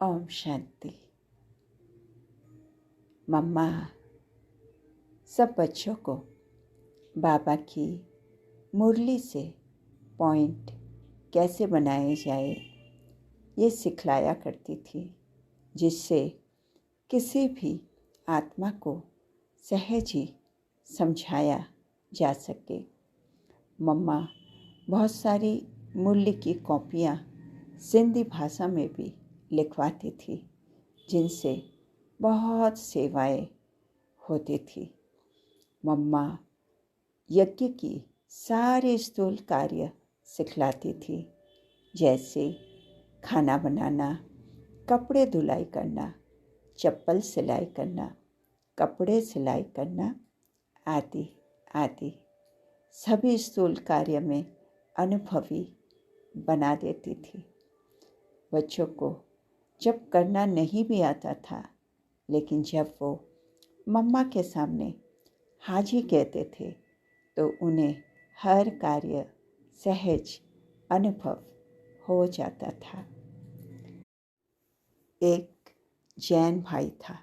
ओम शांति। मम्मा सब बच्चों को बाबा की मुरली से पॉइंट कैसे बनाए जाए ये सिखलाया करती थी, जिससे किसी भी आत्मा को सहज ही समझाया जा सके। मम्मा बहुत सारी मुरली की कॉपियाँ सिंधी भाषा में भी लिखवाती थी, जिनसे बहुत सेवाएं होती थी। मम्मा यज्ञ की सारे स्थूल कार्य सिखलाती थी, जैसे खाना बनाना, कपड़े धुलाई करना, चप्पल सिलाई करना, कपड़े सिलाई करना आदि आदि। सभी स्थूल कार्य में अनुभवी बना देती थी। बच्चों को जब करना नहीं भी आता था, लेकिन जब वो मम्मा के सामने हाजी कहते थे तो उन्हें हर कार्य सहज अनुभव हो जाता था। एक जैन भाई था।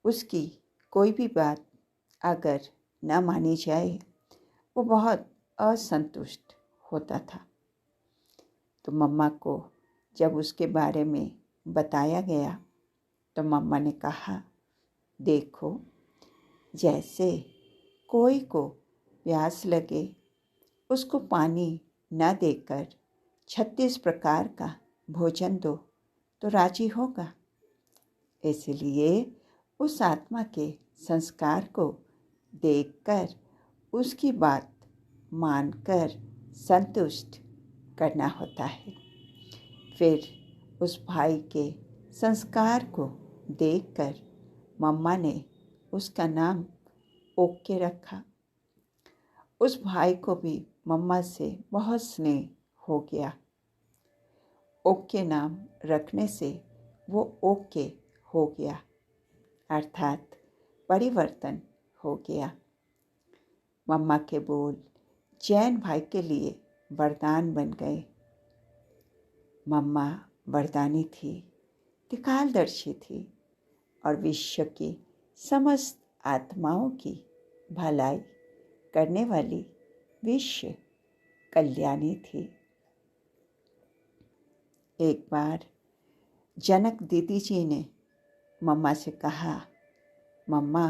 उसकी कोई भी बात अगर न मानी जाए, वो बहुत असंतुष्ट होता था। तो मम्मा को जब उसके बारे में बताया गया तो मम्मा ने कहा, देखो, जैसे कोई को प्यास लगे उसको पानी न देकर 36 प्रकार का भोजन दो तो राजी होगा। इसलिए उस आत्मा के संस्कार को देखकर उसकी बात मानकर संतुष्ट करना होता है। फिर उस भाई के संस्कार को देखकर मम्मा ने उसका नाम ओके रखा। उस भाई को भी मम्मा से बहुत स्नेह हो गया। ओके नाम रखने से वो ओके हो गया, अर्थात परिवर्तन हो गया। मम्मा के बोल जैन भाई के लिए वरदान बन गए। मम्मा वरदानी थी, त्रिकालदर्शी थी और विश्व की समस्त आत्माओं की भलाई करने वाली विश्व कल्याणी थी। एक बार जनक दीदी जी ने मम्मा से कहा, मम्मा,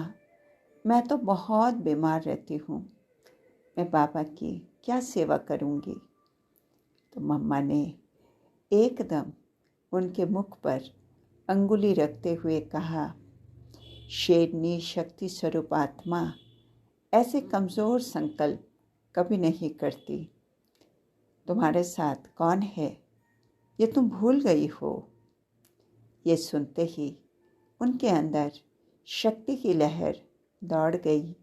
मैं तो बहुत बीमार रहती हूँ, मैं बाबा की क्या सेवा करूँगी। तो मम्मा ने एकदम उनके मुख पर अंगुली रखते हुए कहा, शेरनी शक्ति स्वरूप आत्मा ऐसे कमज़ोर संकल्प कभी नहीं करती। तुम्हारे साथ कौन है ये तुम भूल गई हो। ये सुनते ही उनके अंदर शक्ति की लहर दौड़ गई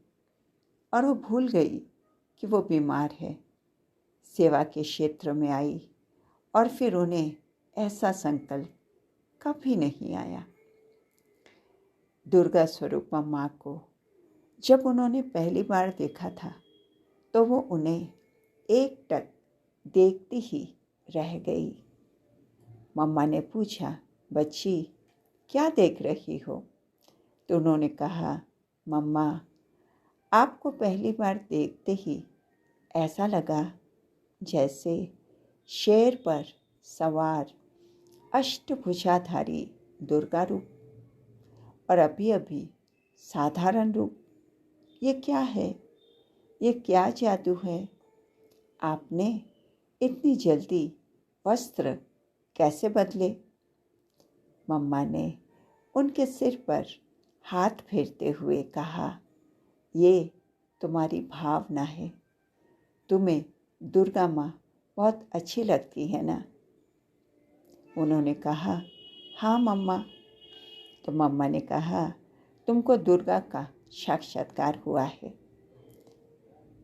और वो भूल गई कि वो बीमार है। सेवा के क्षेत्र में आई और फिर उन्हें ऐसा संकल्प कभी नहीं आया। दुर्गा स्वरूप मम्मा को जब उन्होंने पहली बार देखा था तो वो उन्हें एकटक देखती ही रह गई। मम्मा ने पूछा, बच्ची क्या देख रही हो। तो उन्होंने कहा, मम्मा, आपको पहली बार देखते ही ऐसा लगा जैसे शेर पर सवार अष्टभुजाधारी दुर्गा रूप और अभी अभी साधारण रूप। ये क्या है, ये क्या जादू है। आपने इतनी जल्दी वस्त्र कैसे बदले। मम्मा ने उनके सिर पर हाथ फेरते हुए कहा, ये तुम्हारी भावना है। तुम्हें दुर्गा माँ बहुत अच्छी लगती है ना। उन्होंने कहा, हाँ मम्मा। तो मम्मा ने कहा, तुमको दुर्गा का साक्षात्कार हुआ है।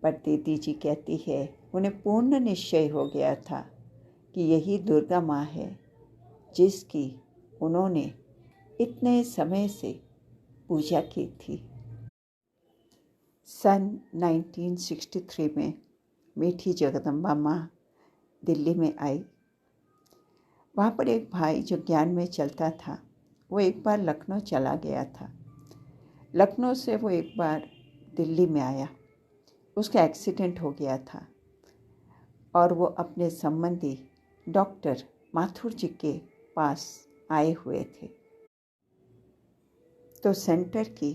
पर दीदी जी कहती है, उन्हें पूर्ण निश्चय हो गया था कि यही दुर्गा माँ है जिसकी उन्होंने इतने समय से पूजा की थी। सन 1963 में मीठी जगदम्बा माँ दिल्ली में आई। वहाँ पर एक भाई जो ज्ञान में चलता था, वो एक बार लखनऊ चला गया था। लखनऊ से वो एक बार दिल्ली में आया। उसका एक्सीडेंट हो गया था और वो अपने संबंधी डॉक्टर माथुर जी के पास आए हुए थे। तो सेंटर की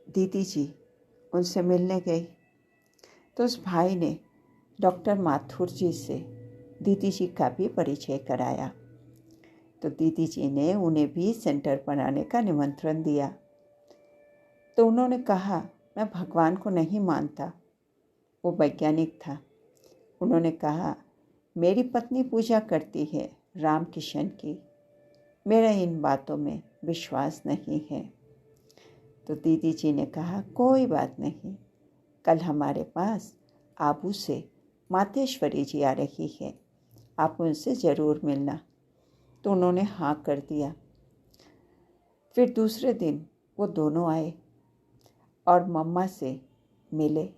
दीदी जी उनसे मिलने गई। तो उस भाई ने डॉक्टर माथुर जी से दीदी जी का भी परिचय कराया। तो दीदी जी ने उन्हें भी सेंटर पर आने का निमंत्रण दिया। तो उन्होंने कहा, मैं भगवान को नहीं मानता। वो वैज्ञानिक था। उन्होंने कहा, मेरी पत्नी पूजा करती है राम किशन की, मेरा इन बातों में विश्वास नहीं है। तो दीदी जी ने कहा, कोई बात नहीं, कल हमारे पास आबू से मातेश्वरी जी आ रही है, आप उनसे ज़रूर मिलना। तो उन्होंने हाँ कर दिया। फिर दूसरे दिन वो दोनों आए और मम्मा से मिले।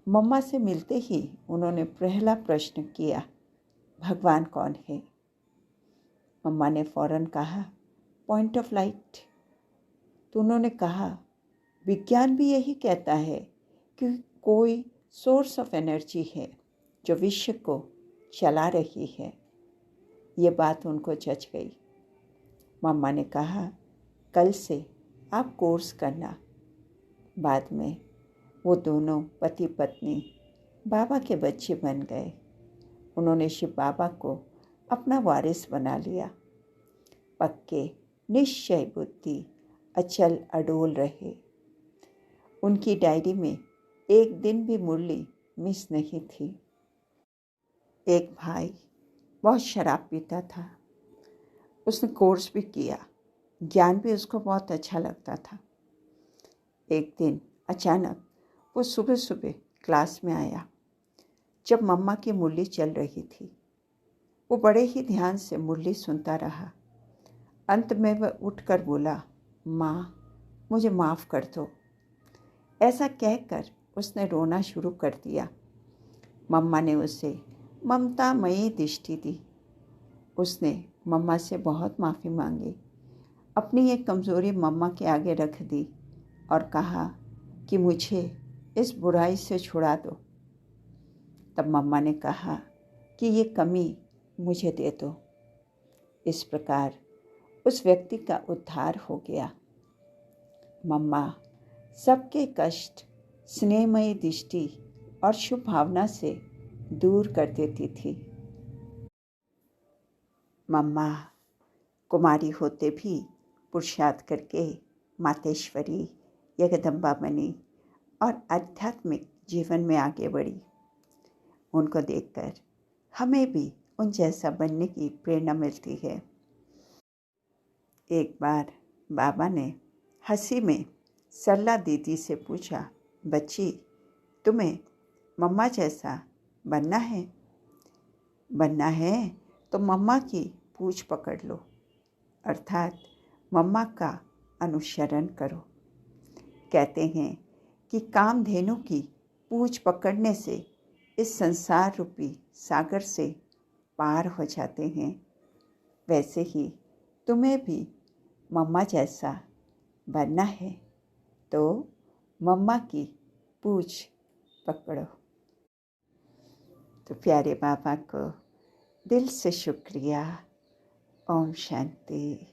मम्मा से मिलते ही उन्होंने पहला प्रश्न किया, भगवान कौन है? मम्मा ने फ़ौरन कहा, पॉइंट ऑफ लाइट। तो उन्होंने कहा, विज्ञान भी यही कहता है कि कोई सोर्स ऑफ एनर्जी है जो विश्व को चला रही है। ये बात उनको जच गई। मम्मा ने कहा, कल से आप कोर्स करना। बाद में वो दोनों पति पत्नी बाबा के बच्चे बन गए। उन्होंने शिव बाबा को अपना वारिस बना लिया। पक्के निश्चय बुद्धि, अचल अडोल रहे। उनकी डायरी में एक दिन भी मुरली मिस नहीं थी। एक भाई बहुत शराब पीता था। उसने कोर्स भी किया, ज्ञान भी उसको बहुत अच्छा लगता था। एक दिन अचानक वो सुबह सुबह क्लास में आया जब मम्मा की मुरली चल रही थी। वो बड़े ही ध्यान से मुरली सुनता रहा। अंत में वह उठकर बोला, माँ, मुझे माफ़ कर दो। ऐसा कहकर उसने रोना शुरू कर दिया। मम्मा ने उसे ममतामयी दृष्टि दी। उसने मम्मा से बहुत माफ़ी मांगी, अपनी एक कमज़ोरी मम्मा के आगे रख दी और कहा कि मुझे इस बुराई से छुड़ा दो। तब मम्मा ने कहा कि ये कमी मुझे दे दो। इस प्रकार उस व्यक्ति का उद्धार हो गया। मम्मा सबके कष्ट स्नेहमयी दृष्टि और शुभ भावना से दूर कर देती थी। मम्मा कुमारी होते भी पुरुषार्थ करके मातेश्वरी, जगदम्बा बनी और आध्यात्मिक जीवन में आगे बढ़ी। उनको देखकर हमें भी उन जैसा बनने की प्रेरणा मिलती है। एक बार बाबा ने हंसी में सरला दीदी से पूछा, बच्ची, तुम्हें मम्मा जैसा बनना है? बनना है तो मम्मा की पूछ पकड़ लो, अर्थात मम्मा का अनुसरण करो। कहते हैं कि कामधेनु की पूछ पकड़ने से इस संसार रूपी सागर से पार हो जाते हैं। वैसे ही तुम्हें भी मम्मा जैसा बनना है तो मम्मा की पूछ पकड़ो। तो प्यारे बाबा को दिल से शुक्रिया। ओम शांति।